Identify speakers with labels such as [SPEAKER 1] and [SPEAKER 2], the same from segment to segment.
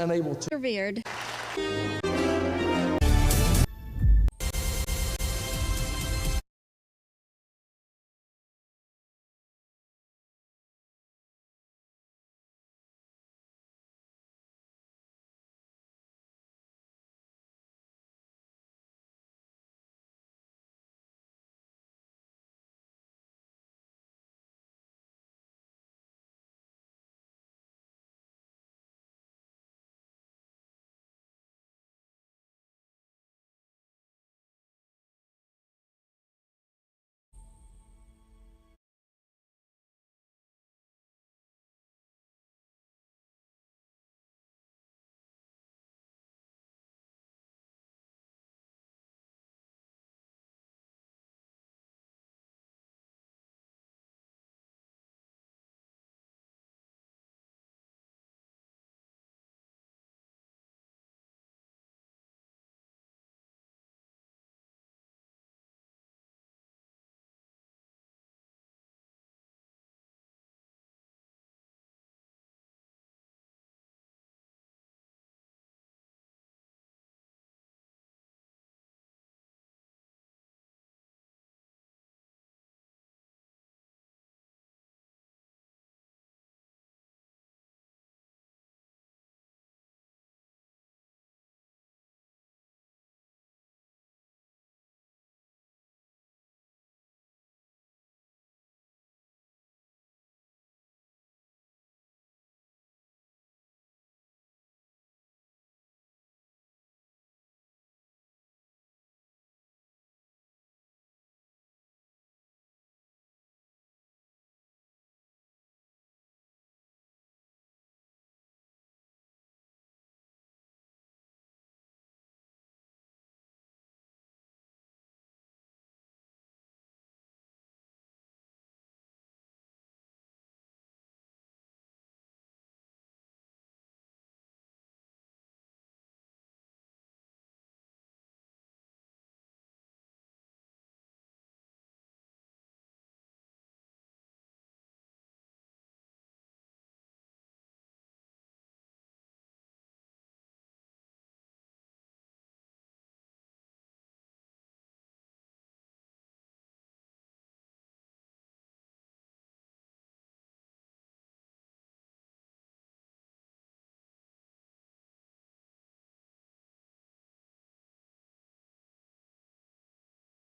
[SPEAKER 1] and able to
[SPEAKER 2] Revered.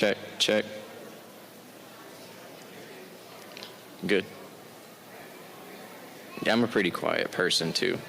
[SPEAKER 3] Check, check. Good. Yeah, I'm a pretty quiet person too.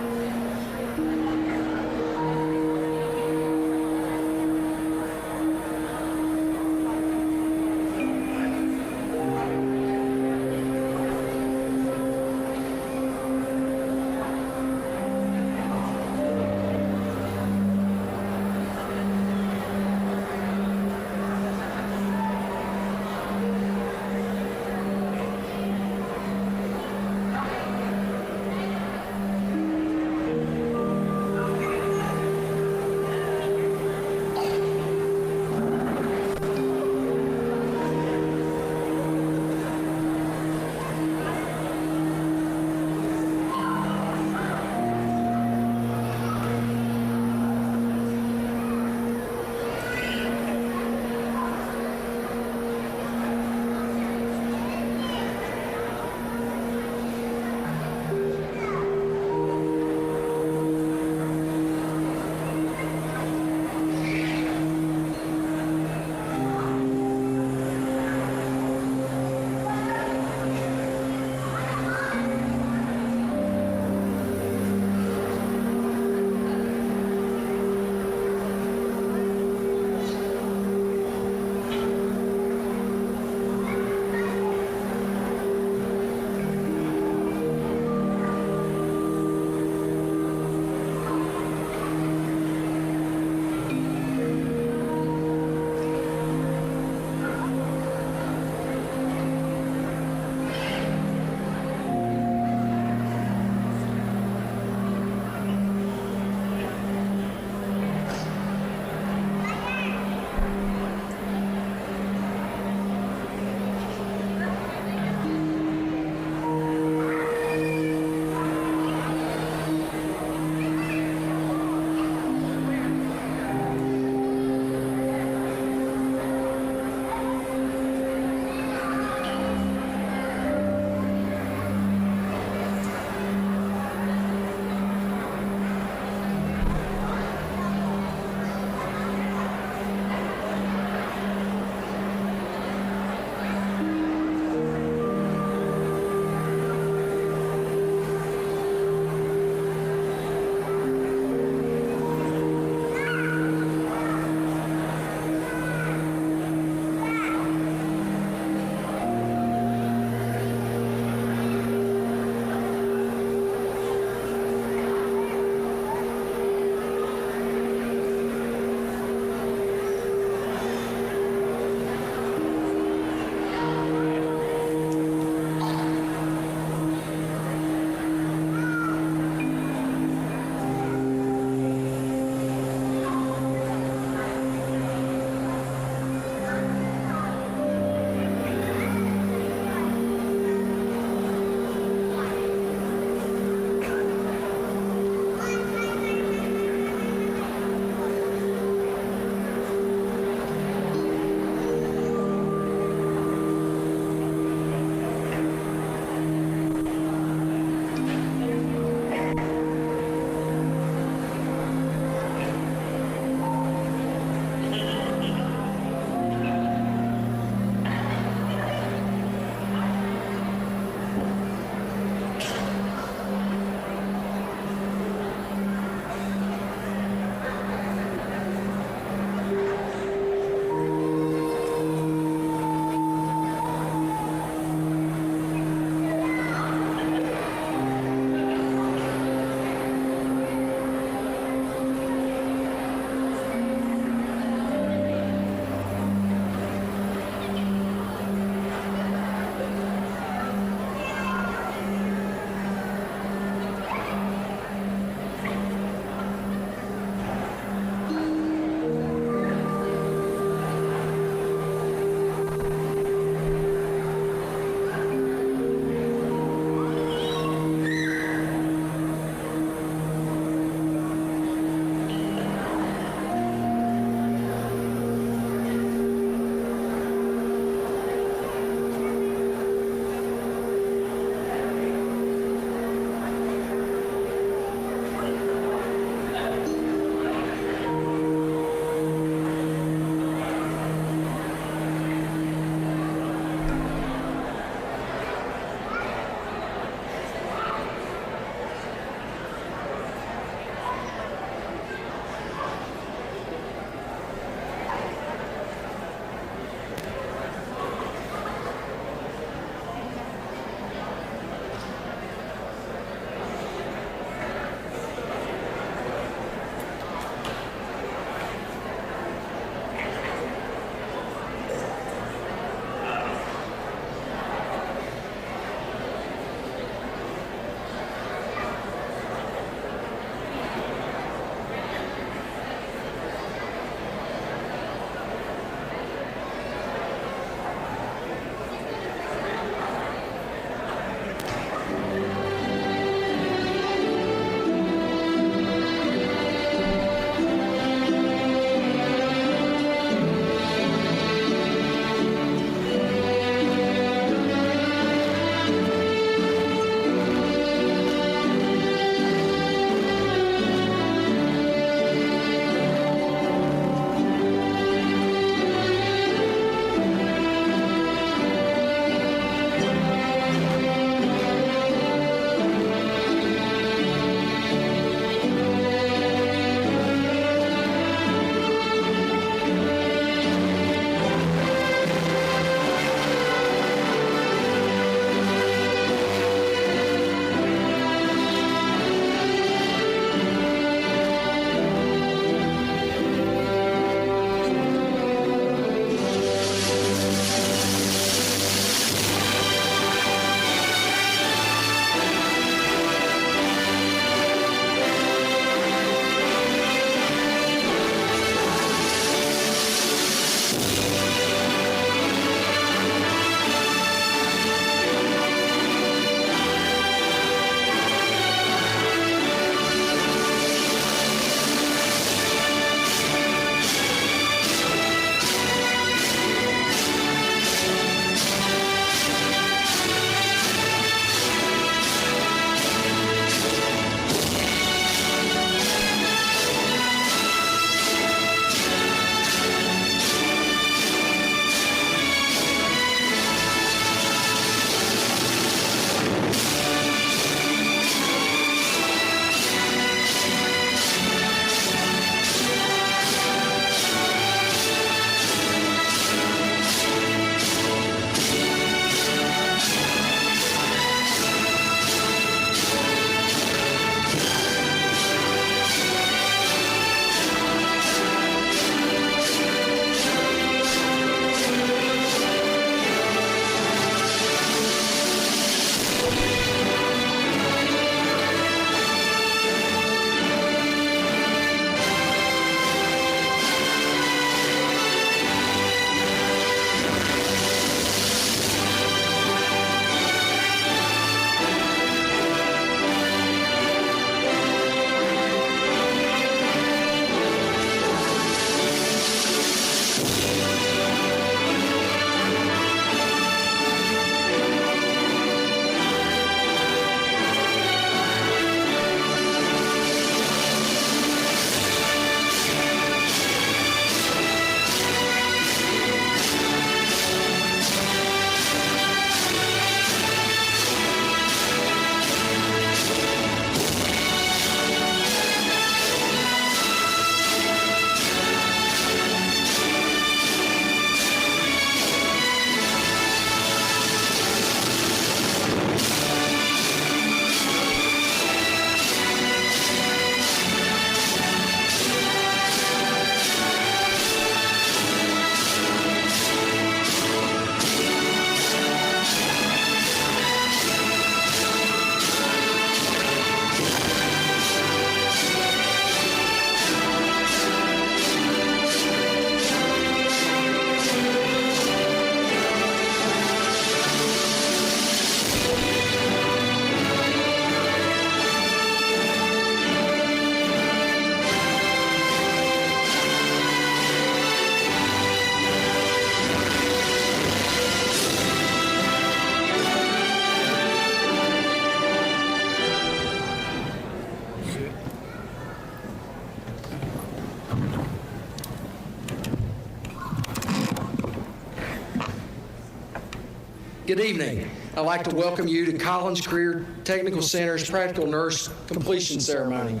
[SPEAKER 1] Good evening. I'd like to welcome you to Collins Career Technical Center's Practical Nurse Completion Ceremony.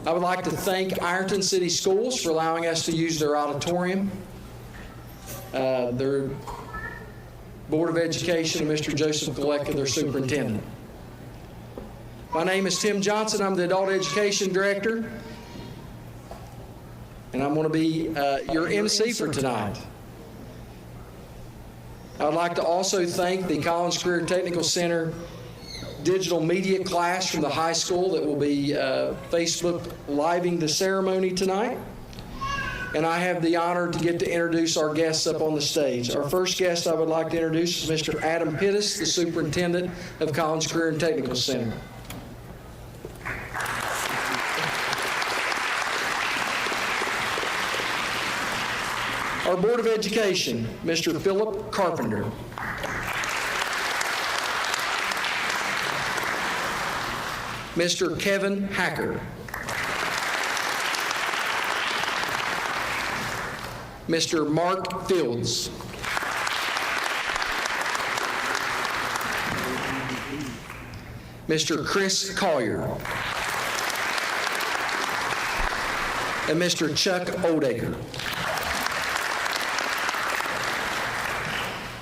[SPEAKER 1] I would like to thank Ironton City Schools for allowing us to use their auditorium, their Board of Education, and Mr. Joseph Galecka, their superintendent. My name is Tim Johnson. I'm the Adult Education Director, and I'm going to be your MC for tonight. I'd like to also thank the Collins Career Technical Center digital media class from the high school that will be Facebook living the ceremony tonight. And I have the honor to get to introduce our guests up on the stage. Our first guest I would like to introduce is Mr. Adam Pittis, the superintendent of Collins Career and Technical Center. Our Board of Education, Mr. Philip Carpenter. Mr. Kevin Hacker. Mr. Mark Fields. Mr. Chris Collier. And Mr. Chuck Oldacre.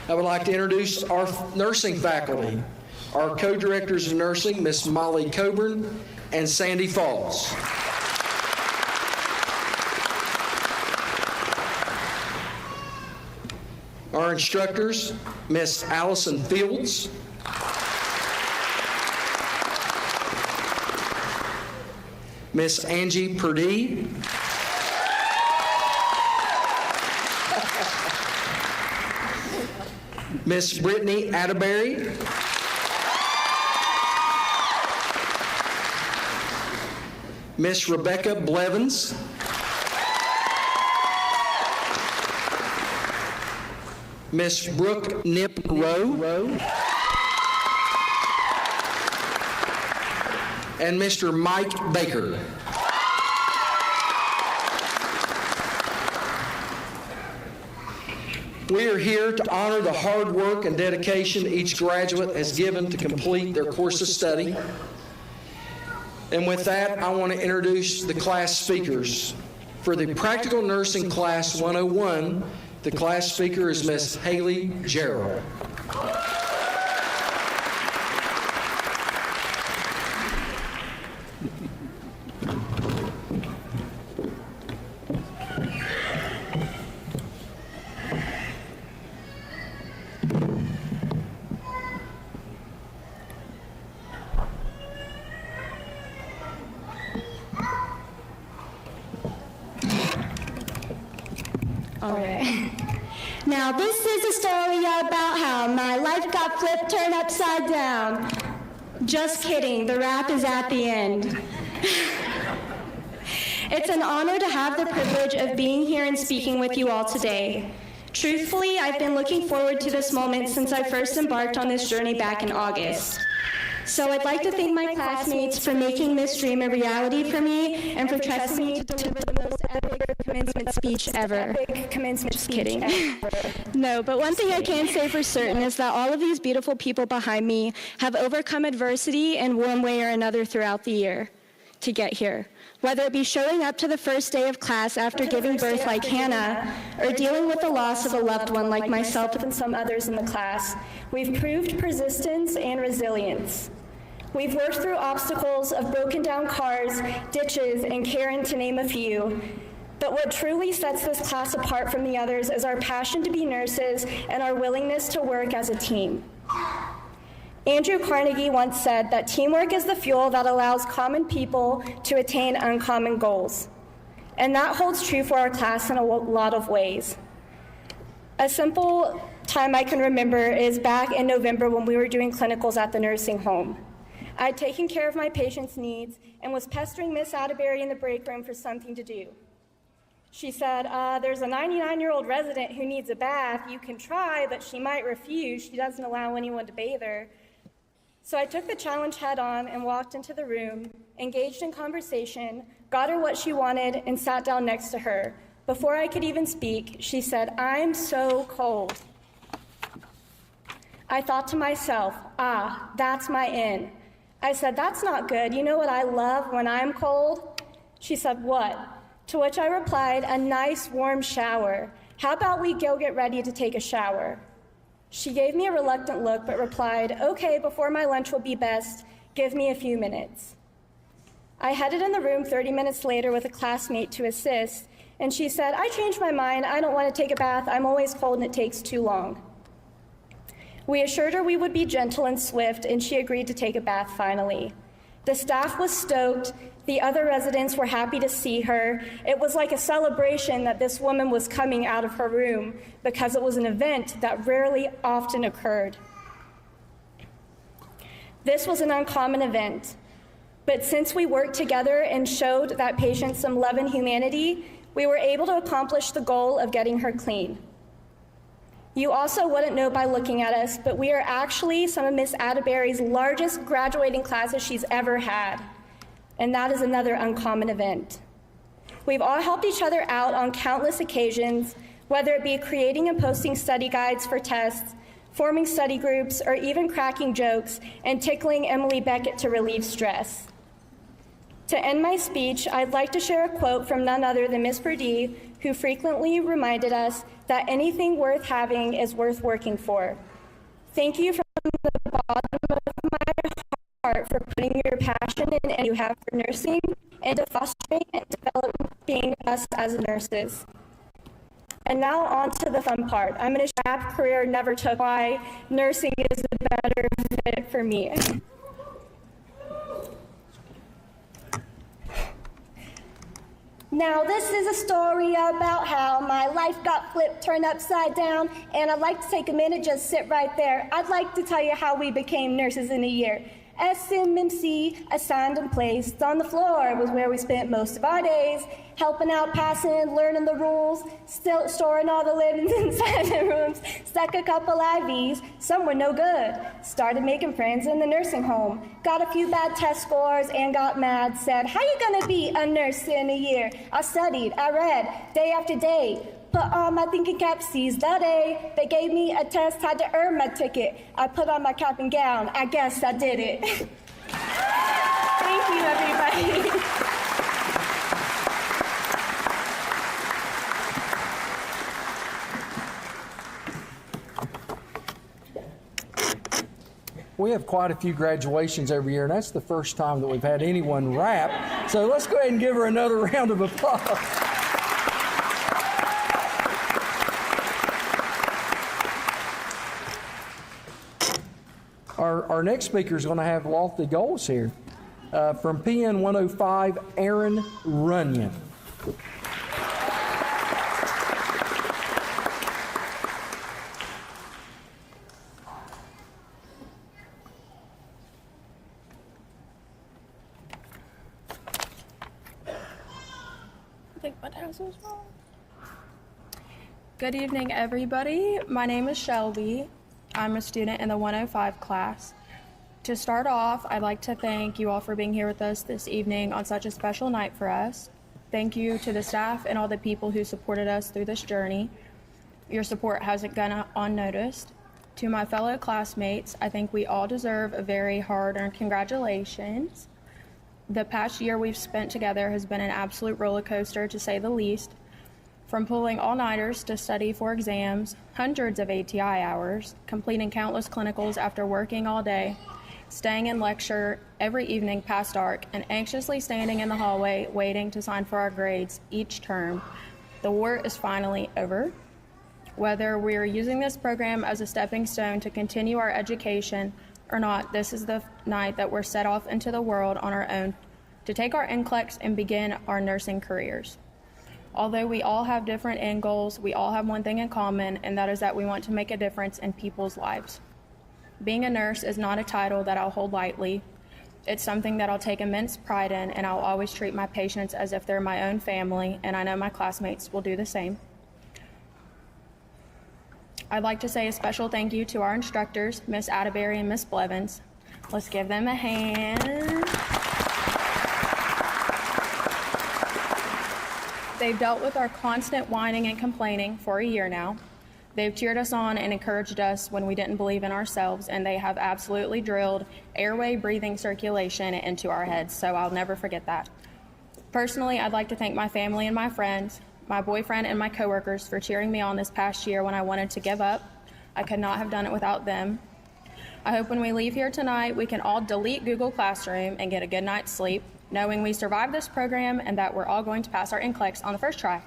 [SPEAKER 1] I would like to introduce our nursing faculty, our co-directors of nursing, Ms. Molly Coburn and Sandy Falls. Our instructors, Ms. Allison Fields, Ms. Angie Purdie, Miss Brittany Atterbury, Miss Rebecca Blevins, Miss Brooke Nip Rowe, and Mr. Mike Baker. We are here to honor the hard work and dedication each graduate has given to complete their course of study. And with that, I want to introduce the class speakers. For the Practical Nursing Class 101, the class speaker is Miss Haley Gerald.
[SPEAKER 2] All right. Now, this is a story about how my life got flipped, turned upside down. Just kidding, the rap is at the end. It's an honor to have the privilege of being here and speaking with you all today. Truthfully, I've been looking forward to this moment since I first embarked on this journey back in August. So I'd like to thank my classmates for making this dream a reality for me and for trusting me to deliver the most epic commencement speech ever. Just kidding. No, but one thing I can say for certain is that all of these beautiful people behind me have overcome adversity in one way or another throughout the year to get here. Whether it be showing up to the first day of class after giving birth like Hannah, or dealing with the loss of a loved one like myself and some others in the class, we've proved persistence and resilience. We've worked through obstacles of broken down cars, ditches, and Karen, to name a few. But what truly sets this class apart from the others is our passion to be nurses and our willingness to work as a team. Andrew Carnegie once said that teamwork is the fuel that allows common people to attain uncommon goals. And that holds true for our class in a lot of ways. A simple time I can remember is back in November when we were doing clinicals at the nursing home. I had taken care of my patients' needs and was pestering Miss Atterbury in the break room for something to do. She said, there's a 99-year-old resident who needs a bath. You can try, but she might refuse. She doesn't allow anyone to bathe her. So I took the challenge head on and walked into the room, engaged in conversation, got her what she wanted, and sat down next to her. Before I could even speak, she said, "I'm so cold." I thought to myself, that's my in. I said, that's not good. You know what I love when I'm cold? She said, what? To which I replied, a nice warm shower. How about we go get ready to take a shower? She gave me a reluctant look, but replied, okay, before my lunch will be best. Give me a few minutes. I headed in the room 30 minutes later with a classmate to assist, and she said, I changed my mind. I don't want to take a bath. I'm always cold and it takes too long. We assured her we would be gentle and swift, and she agreed to take a bath finally. The staff was stoked. The other residents were happy to see her. It was like a celebration that this woman was coming out of her room because it was an event that rarely often occurred. This was an uncommon event, but since we worked together and showed that patient some love and humanity, we were able to accomplish the goal of getting her clean. You also wouldn't know by looking at us, but we are actually some of Miss Atterbury's largest graduating classes she's ever had. And that is another uncommon event. We've all helped each other out on countless occasions, whether it be creating and posting study guides for tests, forming study groups, or even cracking jokes and tickling Emily Beckett to relieve stress. To end my speech, I'd like to share a quote from none other than Miss Purdie, who frequently reminded us that anything worth having is worth working for. Thank you from the bottom of my heart for putting your passion in and you have for nursing and to fostering and developing us as nurses. And now on to the fun part. I'm going to share my career never took why nursing is a better fit for me. Now, this is a story about how my life got flipped, turned upside down, and I'd like to take a minute, just sit right there. I'd like to tell you how we became nurses in a year. SMMC, assigned and placed on the floor, was where we spent most of our days, helping out, passing, learning the rules, still storing all the linens inside the rooms, stuck a couple IVs, some were no good, started making friends in the nursing home, got a few bad test scores and got mad, said, how you gonna be a nurse in a year? I studied, I read, day after day, put on my thinking cap, seized the day. They gave me a test, had to earn my ticket. I put on my cap and gown, I guess I did it. Thank you, everybody.
[SPEAKER 1] We have quite a few graduations every year, and that's the first time that we've had anyone rap. So let's go ahead and give her another round of applause. Our next speaker is going to have lofty goals here. From PN 105, Aaron Runyon.
[SPEAKER 4] I think my house was wrong. Good evening, everybody. My name is Shelby. I'm a student in the 105 class. To start off, I'd like to thank you all for being here with us this evening on such a special night for us. Thank you to the staff and all the people who supported us through this journey. Your support hasn't gone unnoticed. To my fellow classmates, I think we all deserve a very hard-earned congratulations. The past year we've spent together has been an absolute roller coaster, to say the least. From pulling all-nighters to study for exams, hundreds of ATI hours, completing countless clinicals after working all day, staying in lecture every evening past dark, and anxiously standing in the hallway waiting to sign for our grades each term. The war is finally over. Whether we are using this program as a stepping stone to continue our education or not, this is the night that we're set off into the world on our own to take our NCLEX and begin our nursing careers. Although we all have different end goals, we all have one thing in common, and that is that we want to make a difference in people's lives. Being a nurse is not a title that I'll hold lightly. It's something that I'll take immense pride in, and I'll always treat my patients as if they're my own family, and I know my classmates will do the same. I'd like to say a special thank you to our instructors, Miss Atterbury and Miss Blevins. Let's give them a hand. They've dealt with our constant whining and complaining for a year now. They've cheered us on and encouraged us when we didn't believe in ourselves, and they have absolutely drilled airway breathing circulation into our heads, so I'll never forget that. Personally, I'd like to thank my family and my friends, my boyfriend and my coworkers for cheering me on this past year when I wanted to give up. I could not have done it without them. I hope when we leave here tonight, we can all delete Google Classroom and get a good night's sleep, knowing we survived this program and that we're all going to pass our NCLEX on the first try.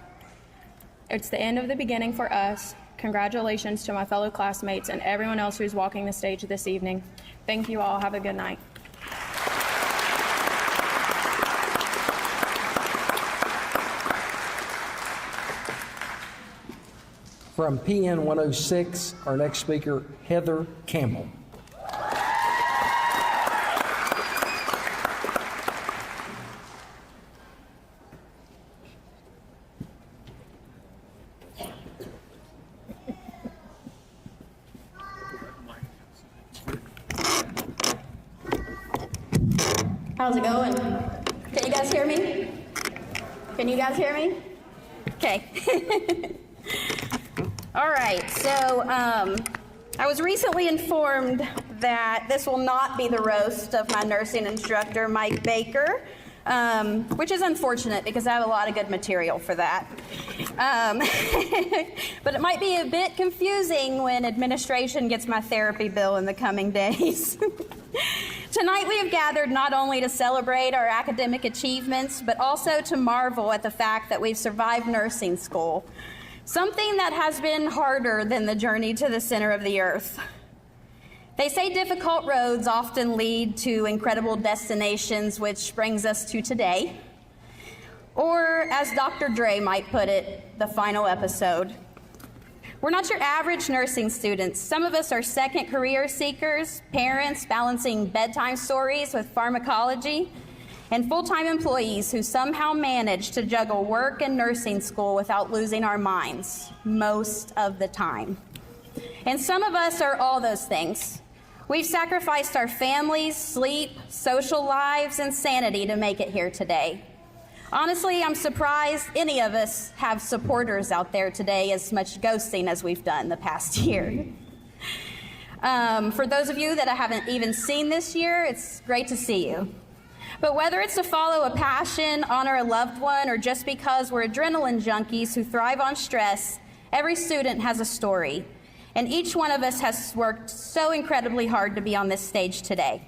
[SPEAKER 4] It's the end of the beginning for us. Congratulations to my fellow classmates and everyone else who's walking the stage this evening. Thank you all. Have a good night.
[SPEAKER 1] From PN 106, our next speaker, Heather Campbell.
[SPEAKER 5] How's it going? Can you guys hear me? Can you guys hear me? Okay. All right, so I was recently informed that this will not be the roast of my nursing instructor, Mike Baker, which is unfortunate because I have a lot of good material for that. But it might be a bit confusing when administration gets my therapy bill in the coming days. Tonight we have gathered not only to celebrate our academic achievements, but also to marvel at the fact that we've survived nursing school, something that has been harder than the journey to the center of the earth. They say difficult roads often lead to incredible destinations, which brings us to today. Or, as Dr. Dre might put it, the final episode. We're not your average nursing students. Some of us are second career seekers, parents balancing bedtime stories with pharmacology, and full-time employees who somehow manage to juggle work and nursing school without losing our minds most of the time. And some of us are all those things. We've sacrificed our families, sleep, social lives, and sanity to make it here today. Honestly, I'm surprised any of us have supporters out there today as much ghosting as we've done the past year. For those of you that I haven't even seen this year, it's great to see you. But whether it's to follow a passion, honor a loved one, or just because we're adrenaline junkies who thrive on stress, every student has a story. And each one of us has worked so incredibly hard to be on this stage today.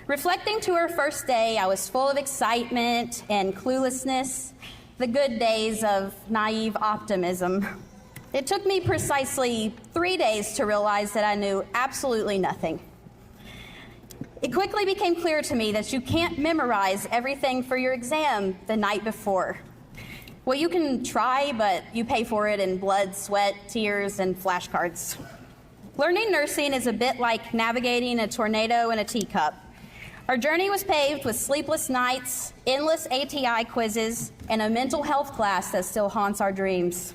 [SPEAKER 5] Reflecting to our first day, I was full of excitement and cluelessness, the good days of naive optimism. It took me precisely 3 days to realize that I knew absolutely nothing. It quickly became clear to me that you can't memorize everything for your exam the night before. Well, you can try, but you pay for it in blood, sweat, tears, and flashcards. Learning nursing is a bit like navigating a tornado in a teacup. Our journey was paved with sleepless nights, endless ATI quizzes, and a mental health class that still haunts our dreams.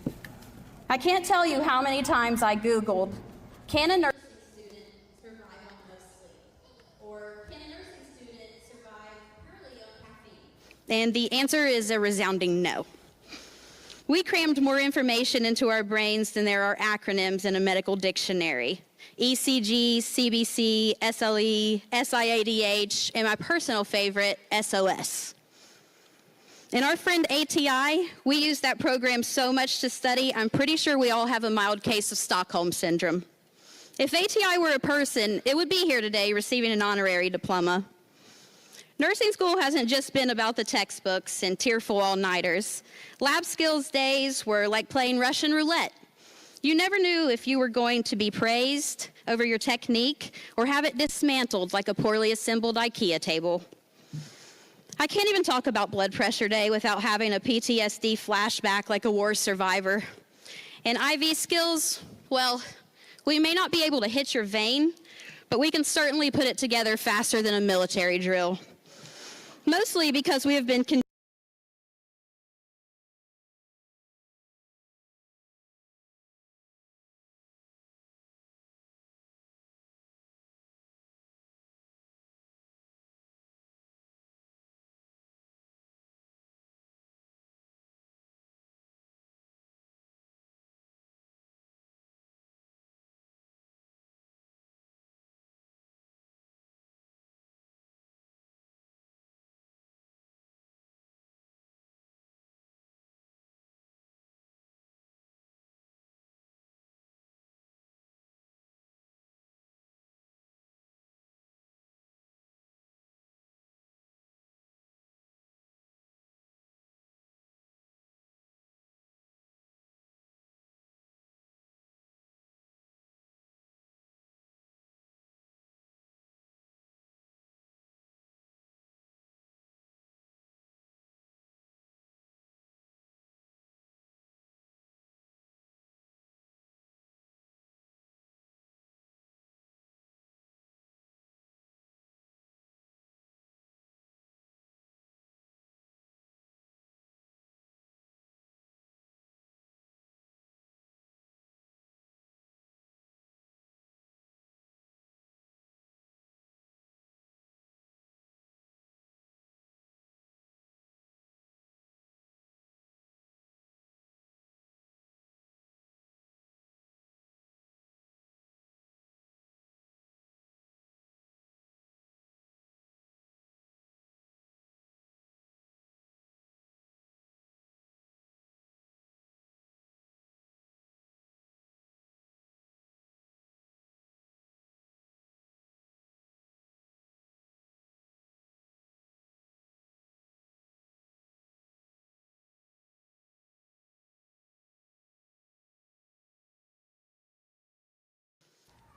[SPEAKER 5] I can't tell you how many times I Googled, can a nursing student survive on no sleep? Or can a nursing student survive purely on caffeine? And the answer is a resounding no. We crammed more information into our brains than there are acronyms in a medical dictionary. ECG, CBC, SLE, SIADH, and my personal favorite, SOS. And our friend ATI, we use that program so much to study, I'm pretty sure we all have a mild case of Stockholm Syndrome. If ATI were a person, it would be here today receiving an honorary diploma. Nursing school hasn't just been about the textbooks and tearful all-nighters. Lab skills days were like playing Russian roulette. You never knew if you were going to be praised over your technique or have it dismantled like a poorly assembled IKEA table. I can't even talk about blood pressure day without having a PTSD flashback like a war survivor. And IV skills, well, we may not be able to hit your vein, but we can certainly put it together faster than a military drill. Mostly because we have been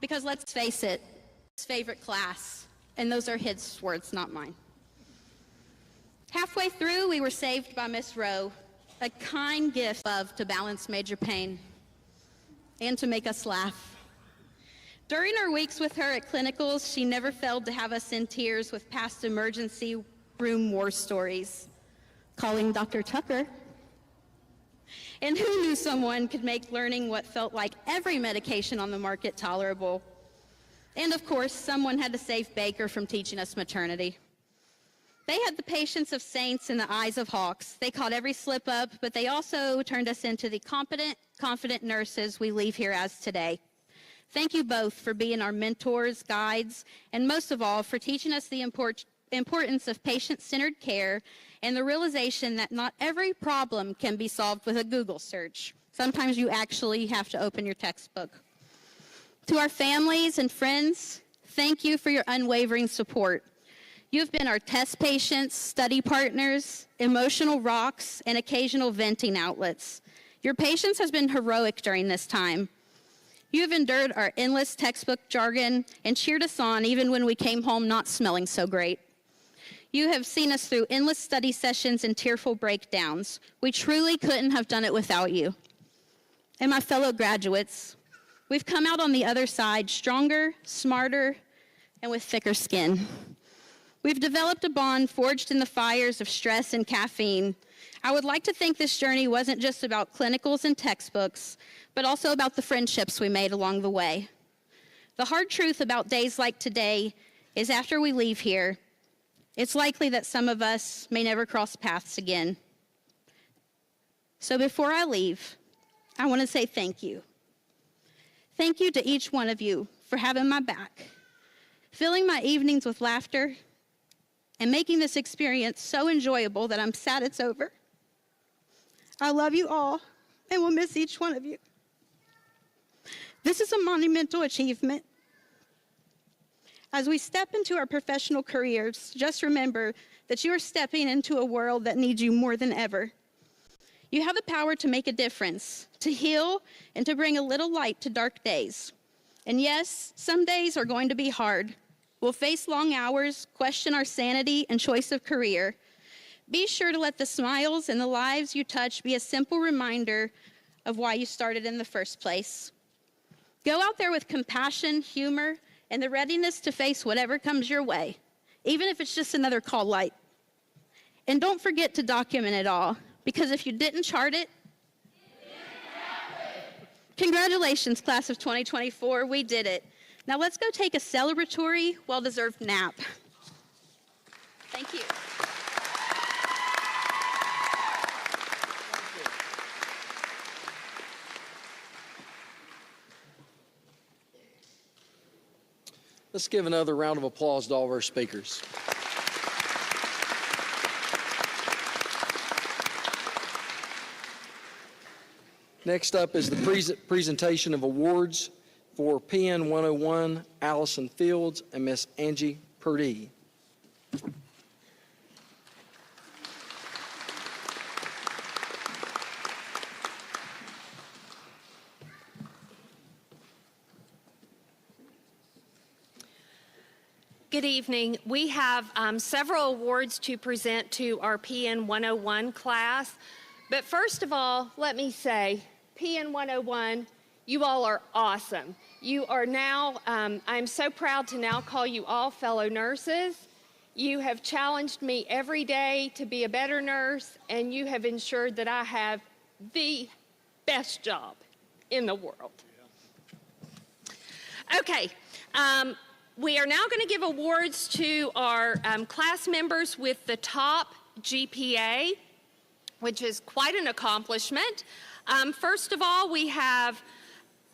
[SPEAKER 5] Because let's face it, his favorite class, and those are his words, not mine. Halfway through, we were saved by Miss Rowe, a kind gift of to balance major pain and to make us laugh. During our weeks with her at clinicals, she never failed to have us in tears with past emergency room war stories, calling Dr. Tucker. And who knew someone could make learning what felt like every medication on the market tolerable? And of course, someone had to save Baker from teaching us maternity. They had the patience of saints and the eyes of hawks. They caught every slip up, but they also turned us into the competent, confident nurses we leave here as today. Thank you both for being our mentors, guides, and most of all, for teaching us the importance of patient-centered care and the realization that not every problem can be solved with a Google search. Sometimes you actually have to open your textbook. To our families and friends, thank you for your unwavering support. You have been our test patients, study partners, emotional rocks, and occasional venting outlets. Your patience has been heroic during this time. You have endured our endless textbook jargon and cheered us on even when we came home not smelling so great. You have seen us through endless study sessions and tearful breakdowns. We truly couldn't have done it without you. And my fellow graduates, we've come out on the other side stronger, smarter, and with thicker skin. We've developed a bond forged in the fires of stress and caffeine. I would like to think this journey wasn't just about clinicals and textbooks, but also about the friendships we made along the way. The hard truth about days like today is after we leave here, it's likely that some of us may never cross paths again. So before I leave, I want to say thank you. Thank you to each one of you for having my back, filling my evenings with laughter, and making this experience so enjoyable that I'm sad it's over. I love you all and will miss each one of you. This is a monumental achievement. As we step into our professional careers, just remember that you are stepping into a world that needs you more than ever. You have the power to make a difference, to heal, and to bring a little light to dark days. And yes, some days are going to be hard. We'll face long hours, question our sanity and choice of career. Be sure to let the smiles and the lives you touch be a simple reminder of why you started in the first place. Go out there with compassion, humor, and the readiness to face whatever comes your way, even if it's just another call light. And don't forget to document it all, because if you didn't chart it, congratulations, class of 2024, we did it. Now let's go take a celebratory, well-deserved nap. Thank you.
[SPEAKER 1] Let's give another round of applause to all of our speakers. Next up is the presentation of awards for PN 101, Allison Fields and Miss Angie Purdy.
[SPEAKER 6] Good evening. We have several awards to present to our PN 101 class. But first of all, let me say, PN 101, you all are awesome. You are now, I'm so proud to now call you all fellow nurses. You have challenged me every day to be a better nurse, and you have ensured that I have the best job in the world. Okay. We are now going to give awards to our class members with the top GPA, which is quite an accomplishment. First of all, we have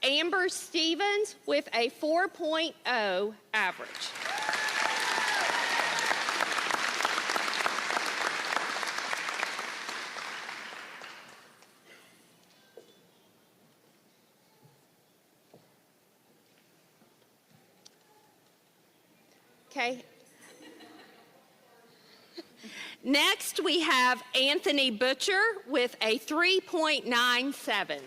[SPEAKER 6] Amber Stevens with a 4.0 average. Okay. Next, we have Anthony Butcher with a 3.97.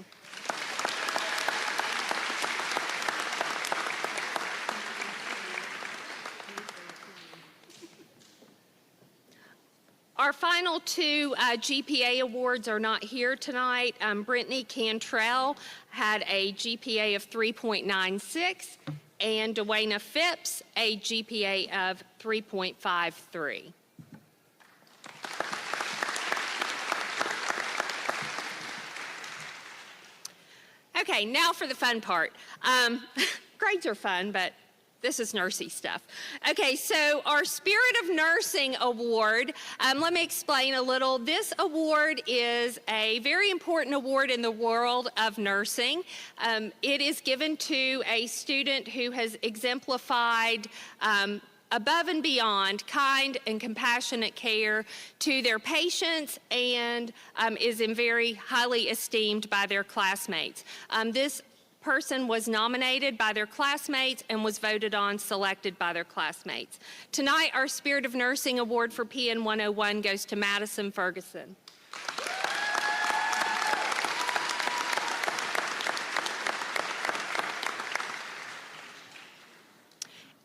[SPEAKER 6] Our final two GPA awards are not here tonight. Brittany Cantrell had a GPA of 3.96, and Dwayna Phipps a GPA of 3.53. Okay, now for the fun part. Grades are fun, but this is nursey stuff. Okay, so our Spirit of Nursing Award, let me explain a little. This award is a very important award in the world of nursing. It is given to a student who has exemplified above and beyond kind and compassionate care to their patients and is very highly esteemed by their classmates. This person was nominated by their classmates and was voted on, selected by their classmates. Tonight, our Spirit of Nursing Award for PN 101 goes to Madison Ferguson.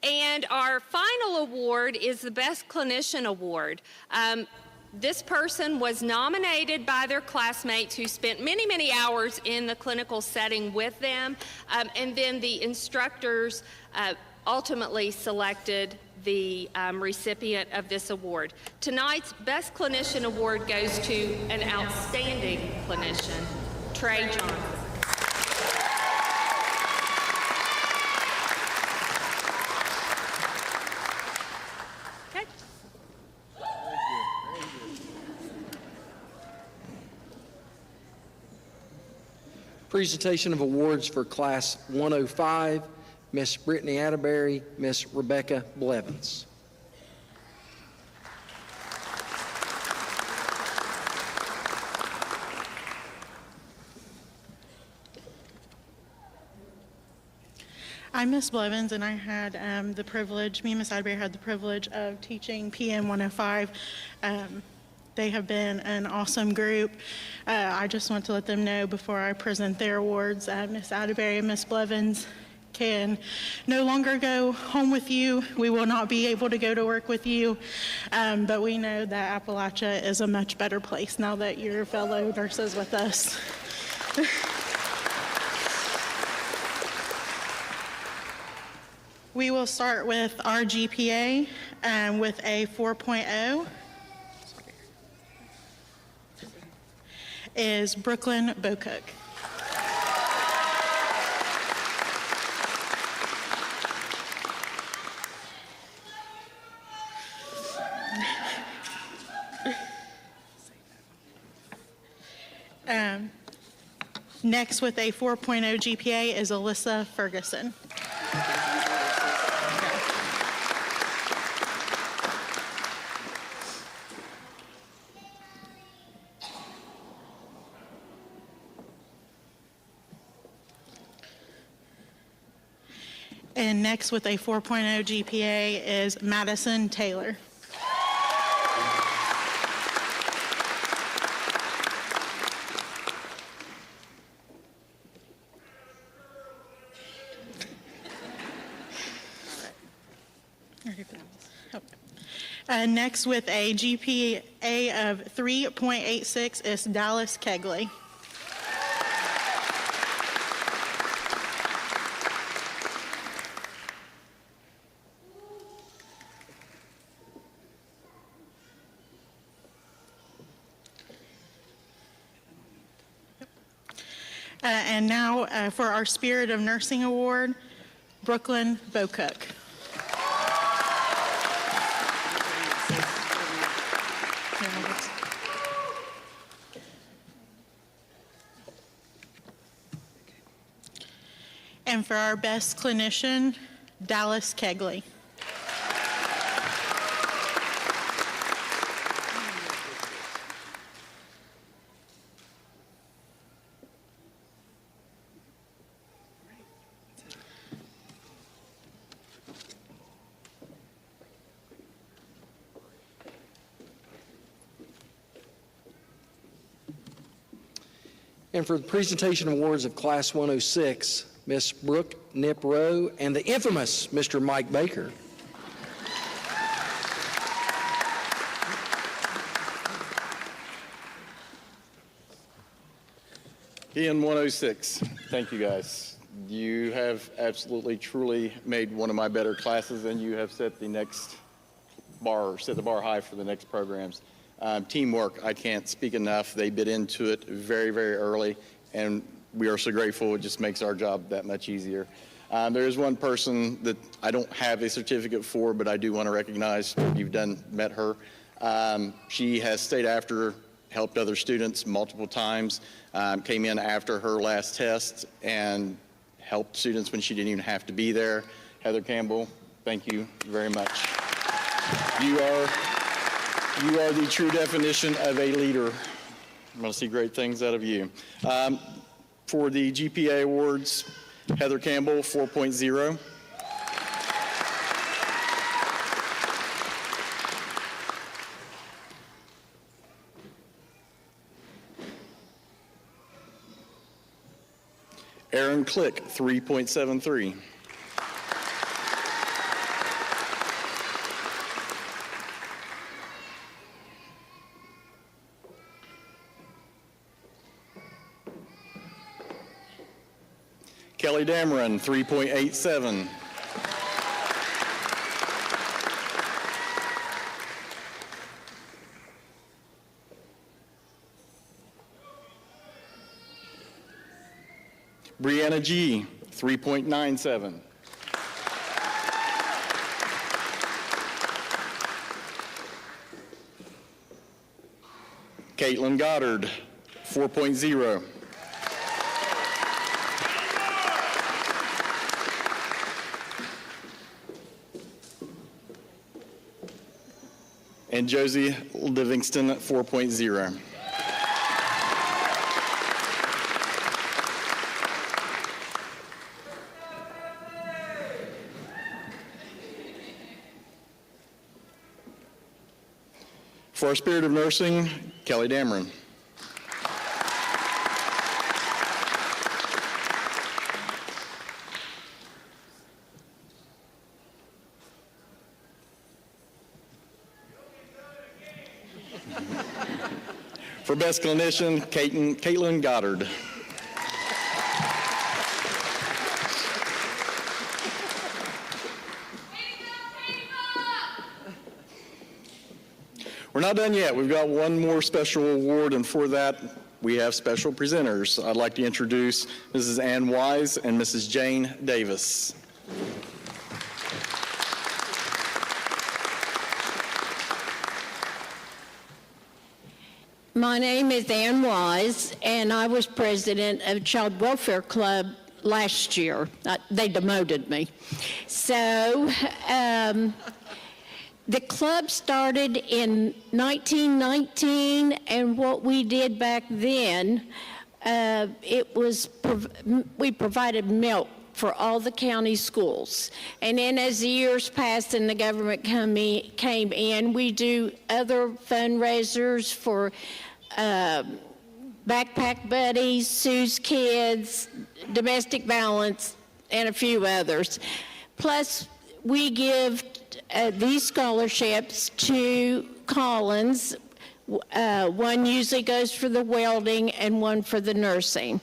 [SPEAKER 6] And our final award is the Best Clinician Award. This person was nominated by their classmates who spent many, many hours in the clinical setting with them, and then the instructors ultimately selected the recipient of this award. Tonight's Best Clinician Award goes to an outstanding clinician, Trey Johnson.
[SPEAKER 1] Presentation of awards for Class 105, Miss Brittany Atterbury, Miss Rebecca Blevins.
[SPEAKER 7] I'm Miss Blevins, and I had the privilege, me and Miss Atterbury had the privilege of teaching PM 105. They have been an awesome group. I just want to let them know before I present their awards, Miss Atterbury and Miss Blevins can no longer go home with you. We will not be able to go to work with you, but we know that Appalachia is a much better place now that you're fellow nurses with us. We will start with our GPA with a 4.0. Is Brooklyn Bocook. Next with a 4.0 GPA is Alyssa Ferguson. And next with a 4.0 GPA is Madison Taylor. Next with a GPA of 3.86 is Dallas Kegley. And now for our Spirit of Nursing Award, Brooklyn Bocook. And for our Best Clinician, Dallas Kegley.
[SPEAKER 1] And for the presentation awards of Class 106, Miss Brooke Nip Rowe and the infamous Mr. Mike Baker.
[SPEAKER 8] PN 106, thank you guys. You have absolutely, truly made one of my better classes, and you have set the bar high for the next programs. Teamwork, I can't speak enough. They bit into it very, very early, and we are so grateful. It just makes our job that much easier. There is one person that I don't have a certificate for, but I do want to recognize. You've met her. She has stayed after, helped other students multiple times, came in after her last test and helped students when she didn't even have to be there. Heather Campbell, thank you very much. You are the true definition of a leader. I'm going to see great things out of you. For the GPA awards, Heather Campbell, 4.0. Aaron Click, 3.73. Kelly Dameron, 3.87. Brianna G, 3.97. Caitlin Goddard, 4.0. And Josie Livingston, 4.0. For our Spirit of Nursing, Kelly Dameron. For Best Clinician, Caitlin Goddard. We're not done yet. We've got one more special award, and for that, we have special presenters. I'd like to introduce Mrs. Ann Wise and Mrs. Jane Davis.
[SPEAKER 9] My name is Ann Wise, and I was president of Child Welfare Club last year. They demoted me. So the club started in 1919, and what we did back then, we provided milk for all the county schools. And then as the years passed and the government came in, we do other fundraisers for Backpack Buddies, Sue's Kids, Domestic Violence, and a few others. Plus, we give these scholarships to Collins. One usually goes for the welding and one for the nursing.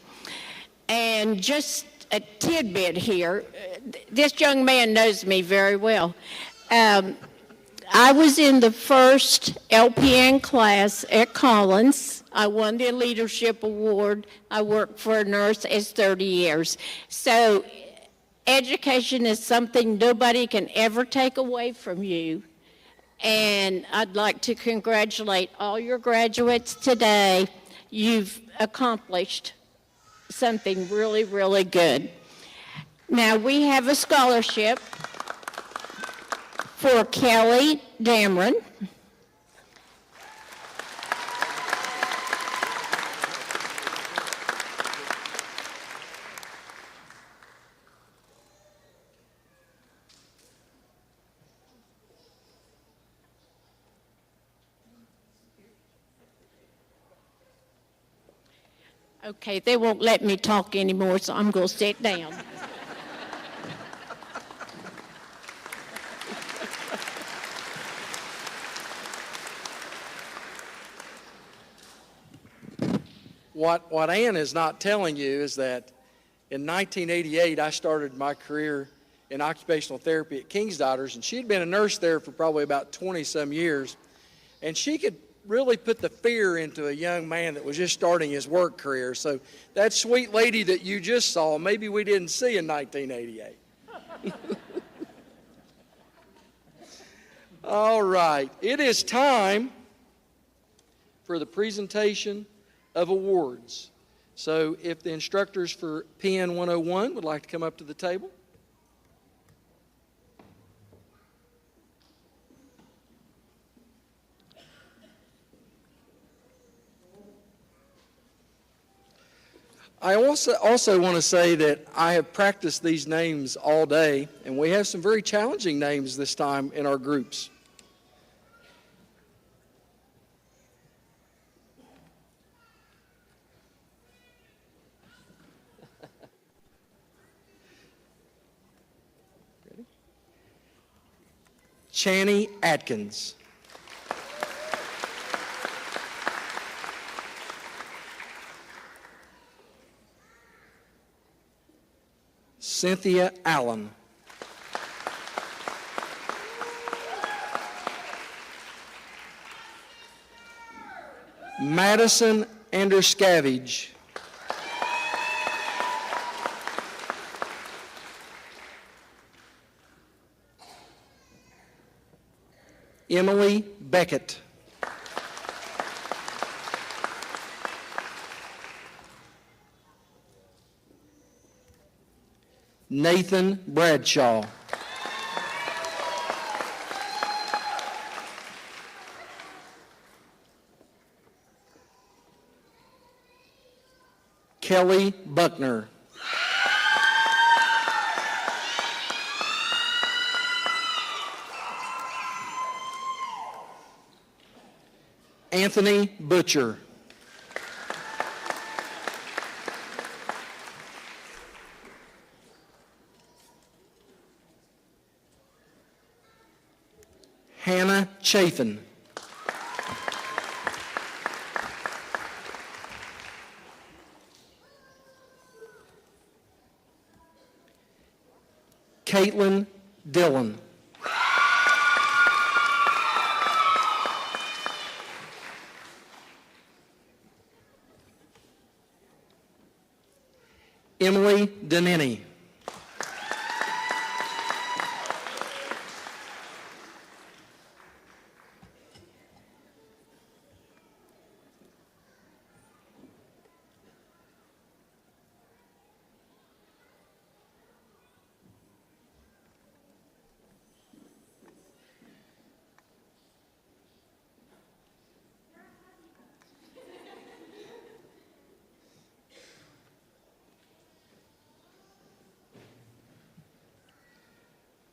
[SPEAKER 9] And just a tidbit here, this young man knows me very well. I was in the first LPN class at Collins. I won the leadership award. I worked for a nurse as 30 years. So education is something nobody can ever take away from you. And I'd like to congratulate all your graduates today. You've accomplished something really, really good. Now we have a scholarship for Kelly Dameron. Okay, they won't let me talk anymore, so I'm going to sit down.
[SPEAKER 1] what Ann is not telling you is that in 1988, I started my career in occupational therapy at King's Daughters, and she'd been a nurse there for probably about 20-some years, and she could really put the fear into a young man that was just starting his work career. So that sweet lady that you just saw, maybe we didn't see in 1988. All right, it is time for the presentation of awards. So if the instructors for PN 101 would like to come up to the table. I also want to say that I have practiced these names all day, and we have some very challenging names this time in our groups. Ready? Channy Atkins. Cynthia Allen. Madison Anderscavage. Emily Beckett. Nathan Bradshaw. Kelly Buckner. Anthony Butcher. Hannah Chafin. Caitlin Dillon. Emily Denini.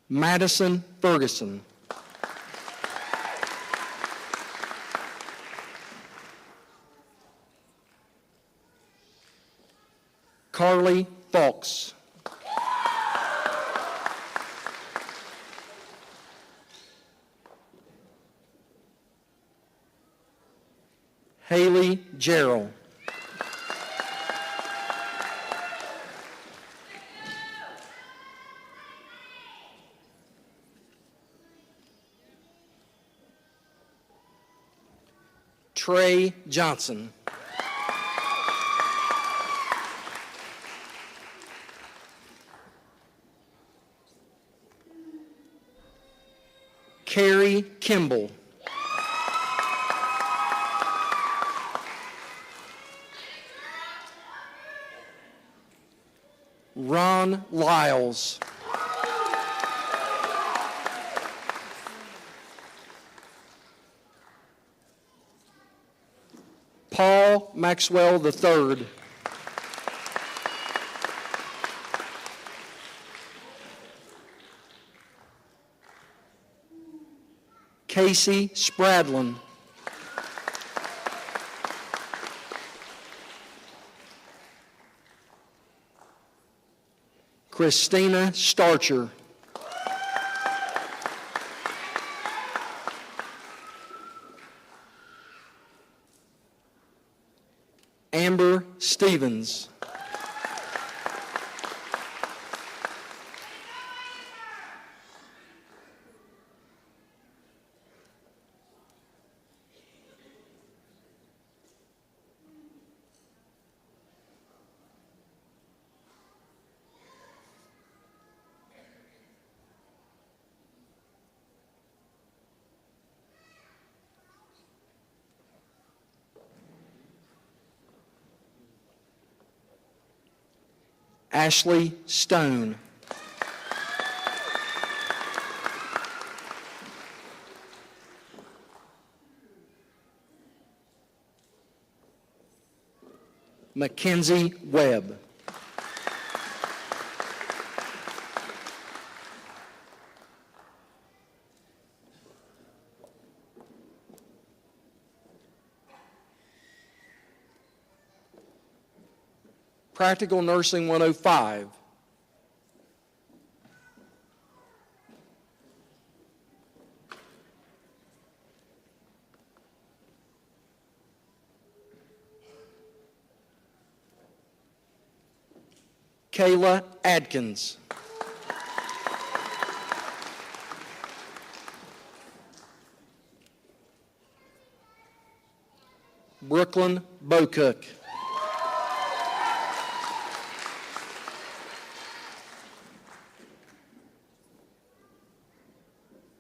[SPEAKER 1] Madison Ferguson. Carly Fawkes. Haley Gerald. Trey Johnson. Carrie Kimball. Ron Lyles. Paul Maxwell III. Casey Spradlin. Christina Starcher. Amber Stevens. Ashley Stone. Mackenzie Webb. Practical Nursing 105. Kayla Adkins. Brooklyn Bocook.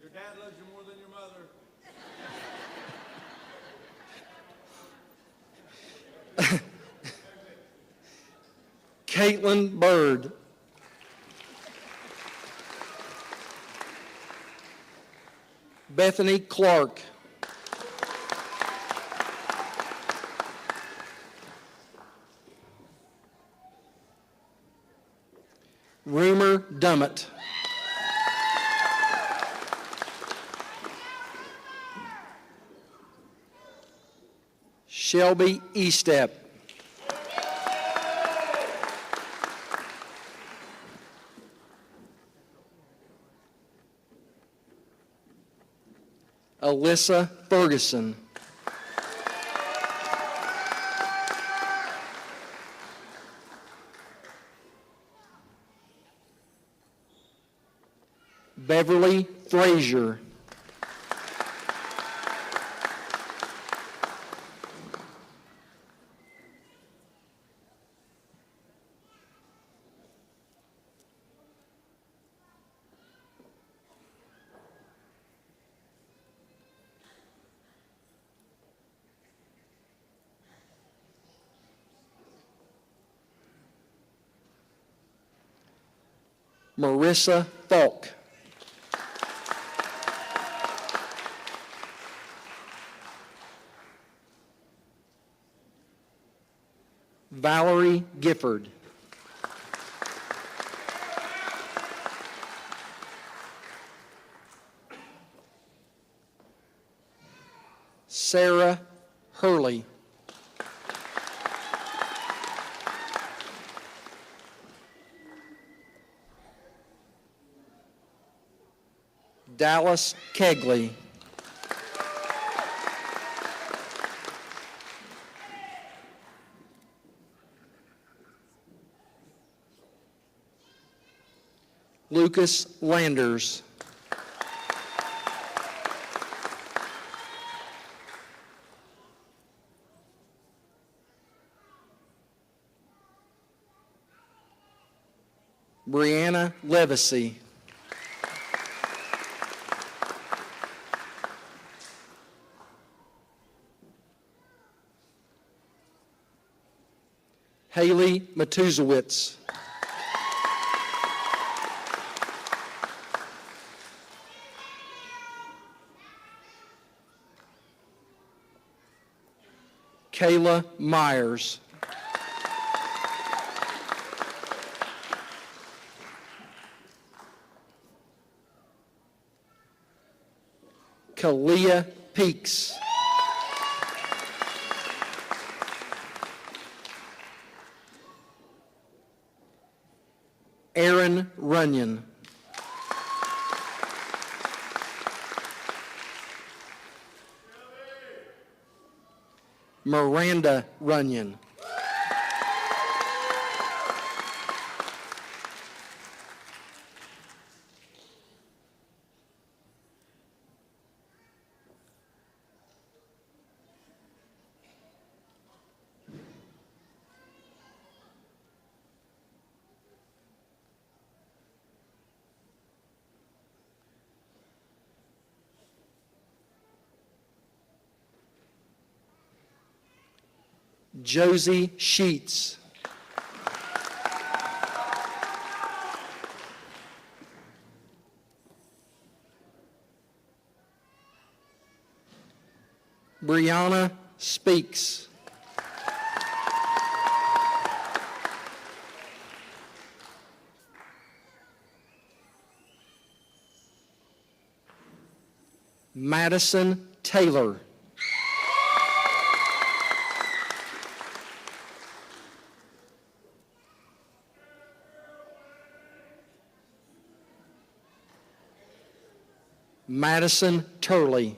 [SPEAKER 10] Your dad loves you more than your mother.
[SPEAKER 1] Caitlin Bird. Bethany Clark. Rumor Dummett. Shelby Estep. Alyssa Ferguson. Beverly Frazier. Marissa Falk. Valerie Gifford. Sarah Hurley. Dallas Kegley. Lucas Landers. Brianna Levacy. Haley Matuzowitz. Kayla Myers. Kalia Peaks. Aaron Runyon. Miranda Runyon. Josie Sheets. Brianna Speaks. Madison Taylor. Madison Turley.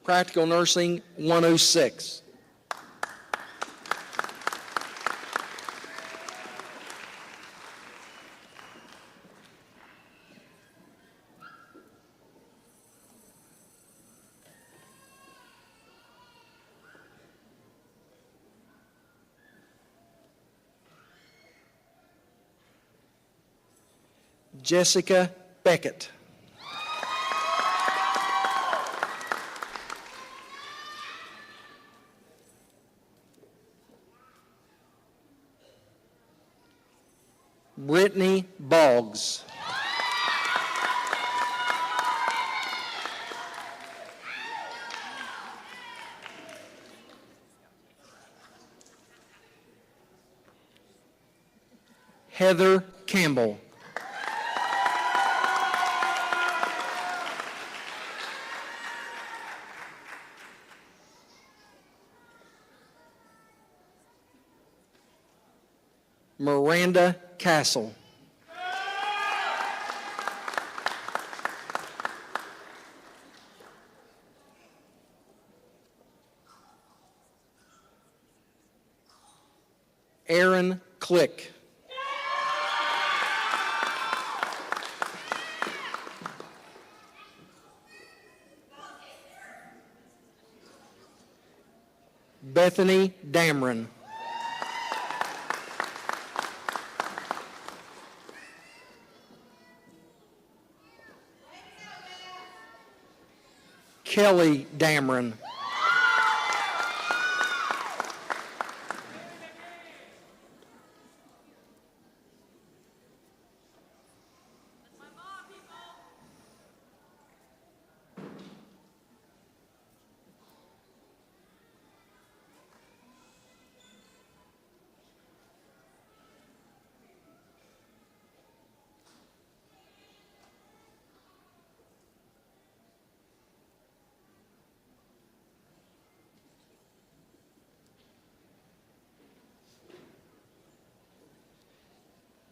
[SPEAKER 1] Practical Nursing 106. Jessica Beckett. Brittany Boggs. Heather Campbell. Miranda Castle. Aaron Click. Bethany Damron. Kelly Damron.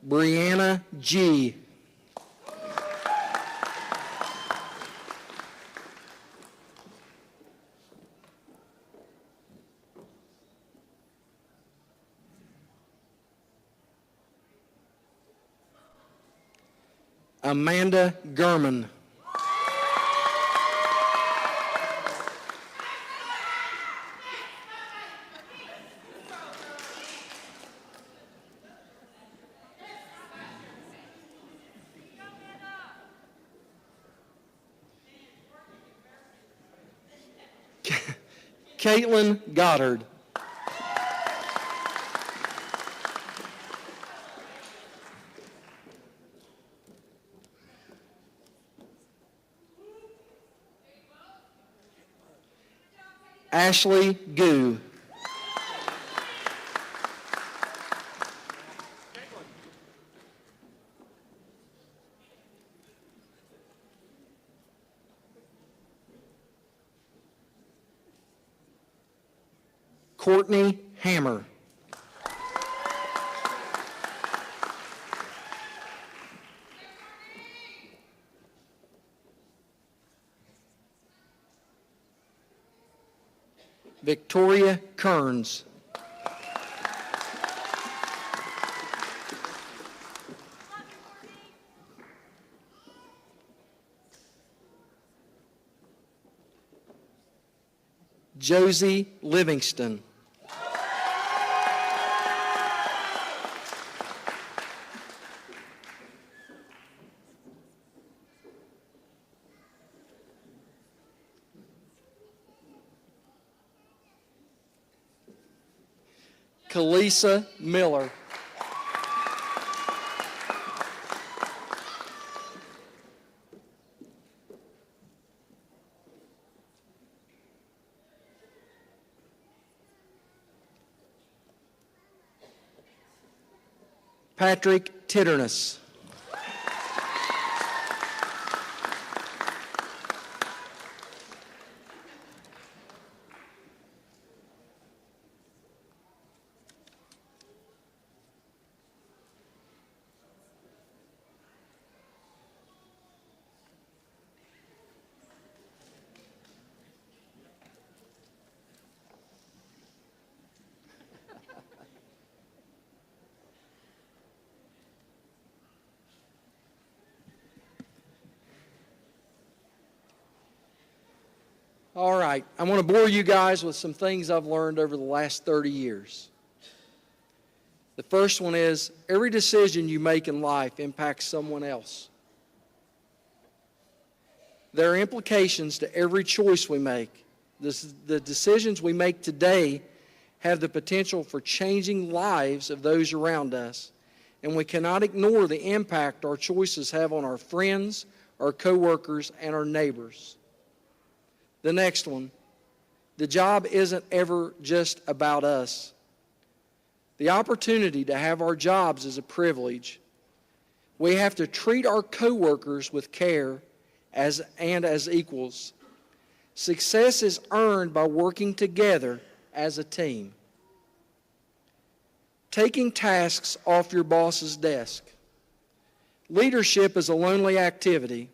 [SPEAKER 1] Brianna G. Amanda Gurman. Caitlin Goddard. Ashley Gu. Courtney Hammer. Victoria Kearns. Josie Livingston. Kalisa Miller. Patrick Titterness. All right, I want to bore you guys with some things I've learned over the last 30 years. The first one is every decision you make in life impacts someone else. There are implications to every choice we make. The decisions we make today have the potential for changing lives of those around us, and we cannot ignore the impact our choices have on our friends, our coworkers, and our neighbors. The next one, the job isn't ever just about us. The opportunity to have our jobs is a privilege. We have to treat our coworkers with care as equals. Success is earned by working together as a team. Taking tasks off your boss's desk. Leadership is a lonely activity.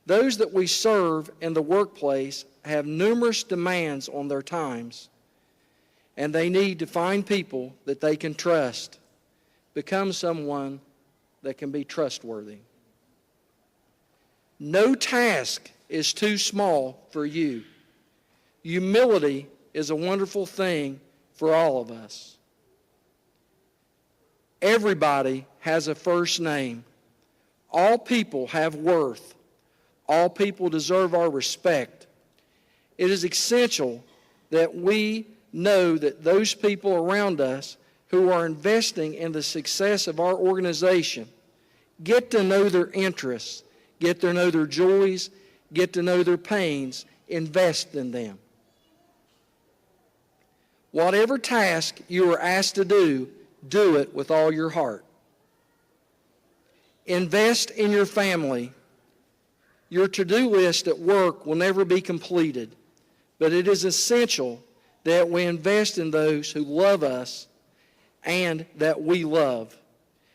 [SPEAKER 1] Those that we serve in the workplace have numerous demands on their times, and they need to find people that they can trust, become someone that can be trustworthy. No task is too small for you. Humility is a wonderful thing for all of us. Everybody has a first name. All people have worth. All people deserve our respect. It is essential that we know that those people around us who are investing in the success of our organization get to know their interests, get to know their joys, get to know their pains, invest in them. Whatever task you are asked to do, do it with all your heart. Invest in your family. Your to-do list at work will never be completed, but it is essential that we invest in those who love us and that we love.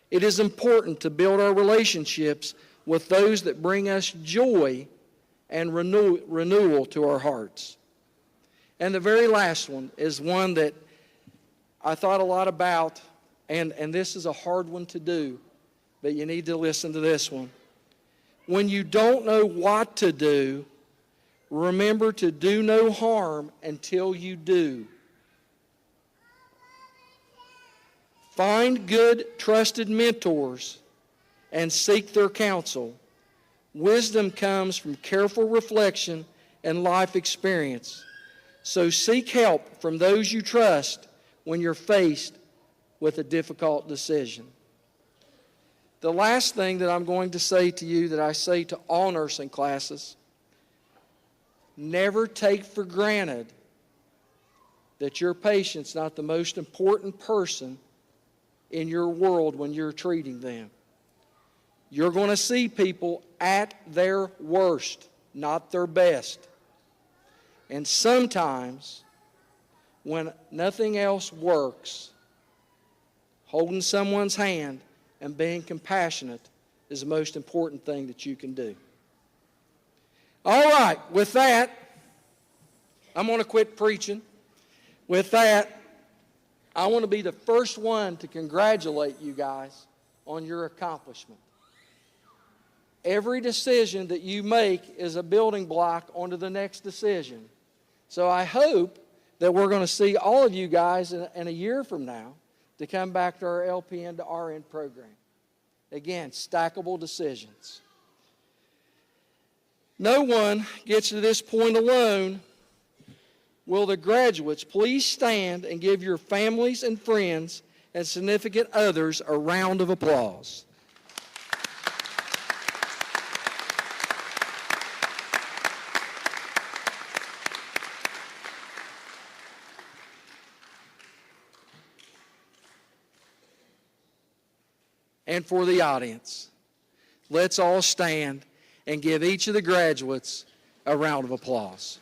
[SPEAKER 1] It is important to build our relationships with those that bring us joy and renewal to our hearts. And the very last one is one that I thought a lot about, and this is a hard one to do, but you need to listen to this one. When you don't know what to do, remember to do no harm until you do. Find good, trusted mentors and seek their counsel. Wisdom comes from careful reflection and life experience. So seek help from those you trust when you're faced with a difficult decision. The last thing that I'm going to say to you that I say to all nursing classes, never take for granted that your patient's not the most important person in your world when you're treating them. You're going to see people at their worst, not their best. And sometimes, when nothing else works, holding someone's hand and being compassionate is the most important thing that you can do. All right, with that, I'm going to quit preaching. With that, I want to be the first one to congratulate you guys on your accomplishment. Every decision that you make is a building block onto the next decision. So I hope that we're going to see all of you guys in a year from now to come back to our LPN to RN program. Again, stackable decisions. No one gets to this point alone. will the graduates please stand and give your families and friends and significant others a round of applause. And for the audience, let's all stand and give each of the graduates a round of applause.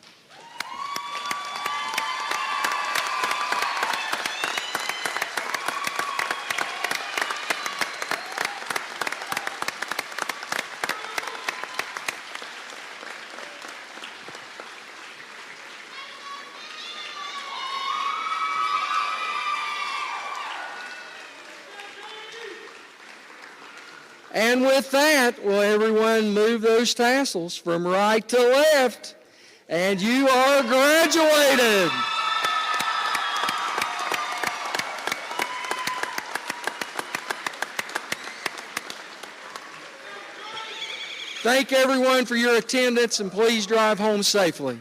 [SPEAKER 1] And with that, will everyone move those tassels from right to left, and you are graduated. Thank everyone for your attendance, and please drive home safely.